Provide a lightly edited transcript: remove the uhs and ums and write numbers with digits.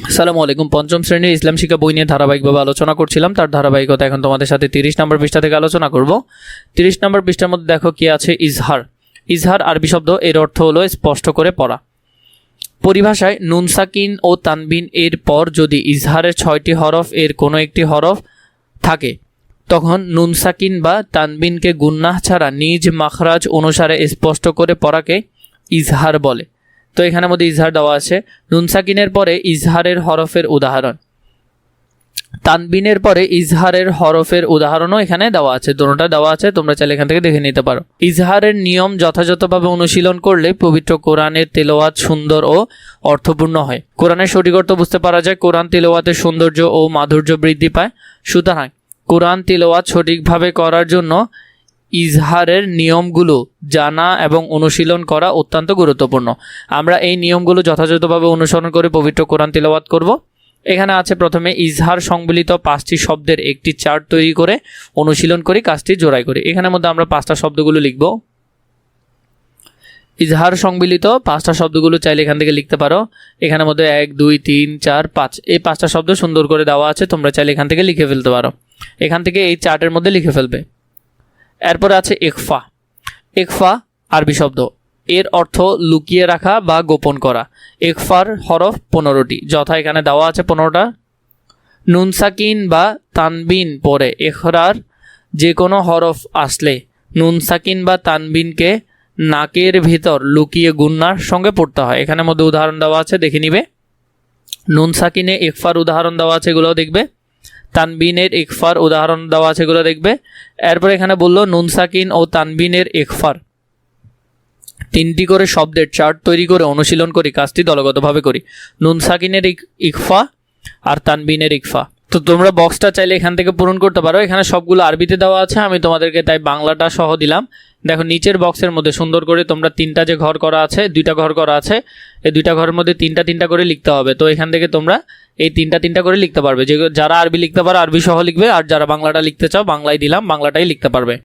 আসসালামু আলাইকুম। পঞ্চম শ্রেণীর ইসলাম শিক্ষা বই নিয়ে ধারাবাহিকভাবে আলোচনা করছিলাম, তার ধারাবাহিকতা এখন তোমাদের সাথে 30 নম্বর পৃষ্ঠা থেকে আলোচনা করব। 30 নম্বর পৃষ্ঠার মধ্যে দেখো কি আছে, ইজহার। ইজহার আরবি শব্দ, এর অর্থ হলো স্পষ্ট করে পড়া। পরিভাষায় নুন সাকিন ও তানবিন এর পর যদি ইজহারের 6টি হরফ এর কোনো একটি হরফ থাকে তখন নুন সাকিন বা তানবিনকে গুন্নাহ ছাড়া নিজ মাখরাজ অনুসারে স্পষ্ট করে পড়াকে ইজহার বলে। তো এখানের মধ্যে ইজহার দেওয়া আছে। নুন সাকিনের পরে ইজহারের হরফের উদাহরণ, তানবিনের পরে ইজহারের হরফের উদাহরণও এখানে দেওয়া আছে, দুটোটা দেওয়া আছে, তোমরা চাইলে এখান থেকে দেখে নিতে পারো। ইজহারের নিয়ম যথাযথভাবে অনুশীলন করলে পবিত্র কোরআনের তেলাওয়াত সুন্দর ও অর্থপূর্ণ হয়। কোরআনের সঠিক অর্থ বুঝতে পারা যায়, কোরআন তেলাওয়াতের সৌন্দর্য ও মাধুর্য বৃদ্ধি পায়। সুতরাং কোরআন তেলাওয়াত সঠিকভাবে করার জন্য ইজহারের নিয়মগুলো জানা এবং অনুশীলন করা অত্যন্ত গুরুত্বপূর্ণ। আমরা এই নিয়মগুলো যথাযথভাবে অনুসরণ করে পবিত্র কোরআন তেলাওয়াত করব। এখানে আছে প্রথমে ইজহার সংবলিত 5টি শব্দের একটি চার্ট তৈরি করে অনুশীলন করি, কাজটি জোড়াই করি। এখানের মধ্যে আমরা 5টা শব্দগুলো লিখব। ইজহার সংবলিত 5টা শব্দগুলো চাইলে এখান থেকে লিখতে পারো। এখানের মধ্যে 1 2 3 4 5 এই 5টা শব্দ সুন্দর করে দেওয়া আছে, তোমরা চাইলে এখান থেকে লিখে ফেলতে পারো। এখান থেকে এই চার্টের মধ্যে লিখে ফেলবে। এরপরে আছে ইখফা। ইখফা আরবি শব্দ, এর অর্থ লুকিয়ে রাখা বা গোপন করা। ইখফার হরফ 15টি, যথা এখানে দেওয়া আছে 15টা। নুন সাকিন বা তানবিন পরে ইখরার যে কোনো হরফ আসলে নুন সাকিন বা তানবিনকে নাকের ভিতর লুকিয়ে গুন্নার সঙ্গে পড়তে হয়। এখানের মধ্যে উদাহরণ দেওয়া আছে, দেখে নিবে। নুন সাকিনে ইখফার উদাহরণ দেওয়া আছে, এগুলোও দেখবে। তানবিনের ইখফার উদাহরণ দেওয়া আছে, এগুলো দেখবে। এরপর এখানে বললো নুন সাকিন ও তানবিনের ইখফার 3টি করে শব্দের চার্ট তৈরি করে অনুশীলন করি, কাজটি দলগতভাবে করি। নুন সাকিনের ইখফা আর তানবিনের ইখফা। তো তোমরা বক্সটা চাইলে এখান থেকে পূরণ করতে পারো। এখানে সবগুলো আরবিতে দেওয়া আছে, আমি তোমাদেরকে তাই বাংলাটা সহ দিলাম। দেখো নিচের বক্সের মধ্যে সুন্দর করে তোমরা 3টা যে ঘর করা আছে, 2টা ঘর করা আছে, এই 2টা ঘরের মধ্যে 3টা করে লিখতে হবে। তো এখান থেকে তোমরা এই 3টা করে লিখতে পারবে। যে যারা আরবি লিখতে পারো আরবি সহ লিখবে, আর যারা বাংলাটা লিখতে চাও বাংলায় দিলাম, বাংলাটাই লিখতে পারবে।